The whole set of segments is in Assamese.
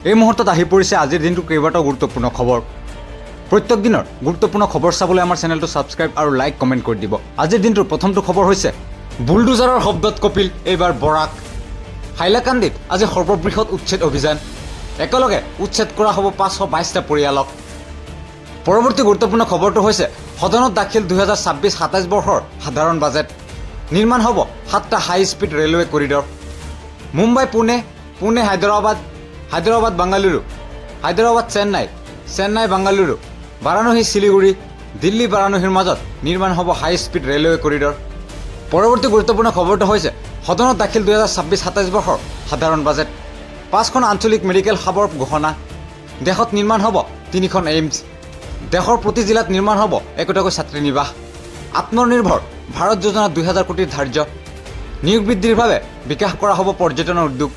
এই মুহূৰ্তত আহি পৰিছে আজিৰ দিনটোৰ কেইবাটাও গুৰুত্বপূৰ্ণ খবৰ। প্ৰত্যেক দিনৰ গুৰুত্বপূৰ্ণ খবৰ চাবলৈ আমাৰ চেনেলটো ছাবস্ক্ৰাইব আৰু লাইক কমেণ্ট কৰি দিব। আজিৰ দিনটোৰ প্ৰথমটো খবৰ হৈছে বুলডোজাৰৰ শব্দত কপিল, এইবাৰ বৰাক। হাইলাকান্দিত আজি সৰ্ববৃহৎ উচ্ছেদ অভিযান, একেলগে উচ্ছেদ কৰা হ'ব 522টা পৰিয়ালক। পৰৱৰ্তী গুৰুত্বপূৰ্ণ খবৰটো হৈছে সদনত দাখিল 2026-27 বৰ্ষৰ সাধাৰণ বাজেট, নিৰ্মাণ হ'ব 7টা high speed railway corridor. Mumbai Pune, Pune Hyderabad, Hyderabad Bengaluru, Hyderabad Chennai, Chennai Bengaluru, Varanasi Siliguri, Delhi বাৰাণসীৰ মাজত নিৰ্মাণ হ'ব হাই স্পীড ৰেলৱে কৰিডৰ। পৰৱৰ্তী গুৰুত্বপূৰ্ণ খবৰটো হৈছে সদনত দাখিল 2026-27 বৰ্ষৰ সাধাৰণ বাজেট, 5খন আঞ্চলিক মেডিকেল হাবৰ ঘোষণা, দেশত নিৰ্মাণ হ'ব 3খন এইমছ, দেশৰ প্ৰতি জিলাত নিৰ্মাণ হ'ব 1টাকৈ ছাত্ৰী নিবাস, আত্মনিৰ্ভৰ ভাৰত যোজনা 2000 কোটিৰ ধাৰ্য, নিয়োগ বৃদ্ধিৰ বাবে বিকাশ কৰা হ'ব পৰ্যটনৰ উদ্যোগ,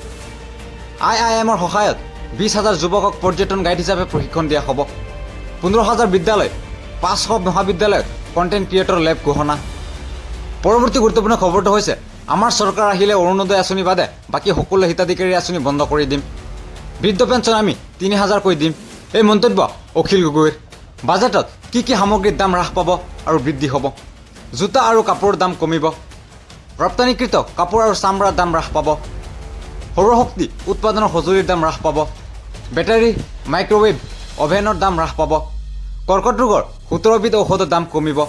IIMৰ সহায়ত 20,000 যুৱকক পৰ্যটন গাইড হিচাপে প্ৰশিক্ষণ দিয়া হ'ব, 15,000 বিদ্যালয়, 500 মহাবিদ্যালয়ত কণ্টেণ্ট ক্ৰিয়েটৰ লেব ঘোষণা। পৰৱৰ্তী গুৰুত্বপূৰ্ণ খবৰটো হৈছে আমাৰ চৰকাৰ আহিলে অৰুণোদয় আঁচনি বাদে বাকী সকলো হিতাধিকাৰী আঁচনি বন্ধ কৰি দিম, বৃদ্ধ পেঞ্চন আমি 3,000কৈ দিম। এই মন্তব্য অখিল গগৈৰ। বাজেটত কি কি সামগ্ৰীৰ দাম হ্ৰাস পাব আৰু বৃদ্ধি হ'ব? জোতা আৰু কাপোৰৰ দাম কমিব, ৰপ্তানিকৃত কাপোৰ আৰু চামৰাৰ দাম হ্ৰাস পাব, সৌৰশক্তি উৎপাদনৰ সঁজুলিৰ দাম হ্ৰাস পাব, বেটাৰী, মাইক্ৰৱেভ অভেনৰ দাম হ্ৰাস পাব, কৰ্কট ৰোগৰ 17বিধ ঔষধৰ দাম কমিব,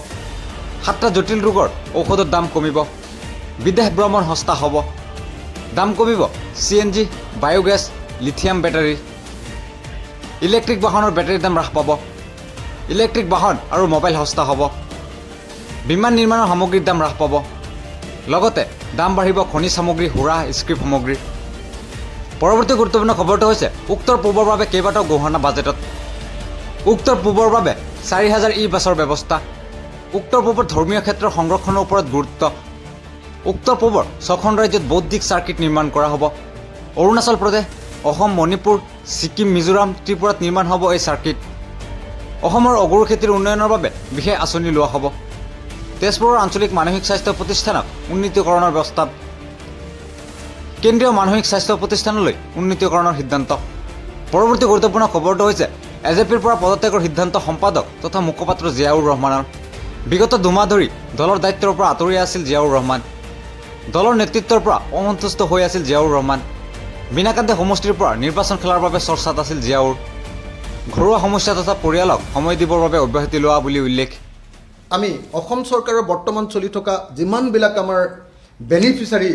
7টা জটিল ৰোগৰ ঔষধৰ দাম কমিব, বিদেশ ভ্ৰমণ সস্তা হ'ব, দাম কমিব CNG, বায়োগেছ, লিথিয়াম বেটাৰীৰ, ইলেক্ট্ৰিক বাহনৰ বেটাৰীৰ দাম হ্ৰাস পাব, ইলেক্ট্ৰিক বাহন আৰু মোবাইল সস্তা হ'ব, বিমান নিৰ্মাণৰ সামগ্ৰীৰ দাম হ্ৰাস পাব, লগতে দাম বাঢ়িব খনিজ সামগ্ৰী, সুৰা, স্ক্ৰিপ সামগ্ৰীৰ। পৰৱৰ্তী গুৰুত্বপূৰ্ণ খবৰটো হৈছে উত্তৰ পূবৰ বাবে কেইবাটাও গহনা বাজেটত, উত্তৰ পূবৰ বাবে 4,000 ই-বাছৰ ব্যৱস্থা, উত্তৰ পূবৰ ধৰ্মীয় ক্ষেত্ৰৰ সংৰক্ষণৰ ওপৰত গুৰুত্ব, উত্তৰ পূবৰ 6খন ৰাজ্যত বৌদ্ধিক চাৰ্কিট নিৰ্মাণ কৰা হ'ব, অৰুণাচল প্ৰদেশ, অসম, মণিপুৰ, ছিকিম, মিজোৰাম, ত্ৰিপুৰাত নিৰ্মাণ হ'ব এই চাৰ্কিট, অসমৰ অগৰু খেতিৰ উন্নয়নৰ বাবে বিশেষ আঁচনি লোৱা হ'ব, তেজপুৰৰ আঞ্চলিক মানসিক স্বাস্থ্য প্ৰতিষ্ঠানক উন্নীতকৰণৰ প্ৰস্তাৱ, কেন্দ্ৰীয় মানসিক স্বাস্থ্য প্ৰতিষ্ঠানলৈ উন্নীতকৰণৰ সিদ্ধান্ত। পৰৱৰ্তী গুৰুত্বপূৰ্ণ খবৰটো হৈছে AJPৰ পৰা পদত্যাগৰ সিদ্ধান্ত সম্পাদক তথা মুখপাত্ৰ জিয়াউৰ ৰহমানৰ। বিগত দুমাহ ধৰি দলৰ দায়িত্বৰ পৰা আঁতৰি আছিল জিয়াউৰ ৰহমান, দলৰ নেতৃত্বৰ পৰা অসন্তুষ্ট হৈ আছিল জিয়াউৰ ৰহমান। বিনাকান্দি সমষ্টিৰ পৰা নিৰ্বাচন খেলাৰ বাবে চৰ্চাত আছিল জিয়াউৰ, ঘৰুৱা সমস্যা তথা পৰিয়ালক সময় দিবৰ বাবে অব্যাহতি লোৱা বুলি উল্লেখ। আমি অসম চৰকাৰৰ বৰ্তমান চলি থকা যিমানবিলাক আমাৰ বেনিফিচাৰী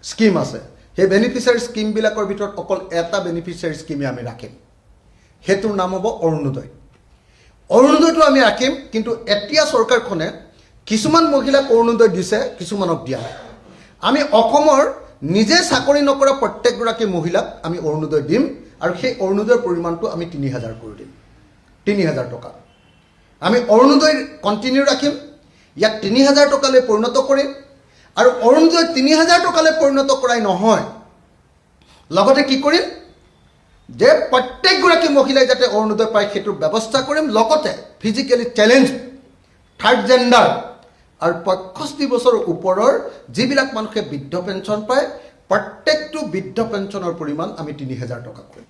স্কিম আছে, সেই বেনিফিচাৰী স্কিমবিলাকৰ ভিতৰত অকল এটা বেনিফিচাৰী স্কিমে আমি ৰাখিম, সেইটোৰ নাম হ'ব অৰুণোদয়। অৰুণোদয়টো আমি ৰাখিম, কিন্তু এতিয়া চৰকাৰখনে কিছুমান মহিলাক অৰুণোদয় দিছে, কিছুমানক দিয়া নাই। আমি অসমৰ নিজে চাকৰি নকৰা প্ৰত্যেকগৰাকী মহিলাক আমি অৰুণোদয় দিম, আৰু সেই অৰুণোদয়ৰ পৰিমাণটো আমি 3,000 কৰি দিম, 3,000 টকা। আমি অৰুণোদয় কণ্টিনিউ ৰাখিম, ইয়াক 3,000 টকালৈ পৰিণত কৰিম, আৰু অৰুণোদয় 3,000 টকালৈ পৰিণত কৰাই নহয়, লগতে কি কৰিম যে প্ৰত্যেকগৰাকী মহিলাই যাতে অৰুণোদয় পায় সেইটোৰ ব্যৱস্থা কৰিম, লগতে ফিজিকেলি চেলেঞ্জ, থাৰ্ড জেণ্ডাৰ আৰু 65 বছৰৰ ওপৰৰ যিবিলাক মানুহে বৃদ্ধ পেঞ্চন পায়, প্ৰত্যেকটো বৃদ্ধ পেঞ্চনৰ পৰিমাণ আমি 3,000 টকা কৰিম।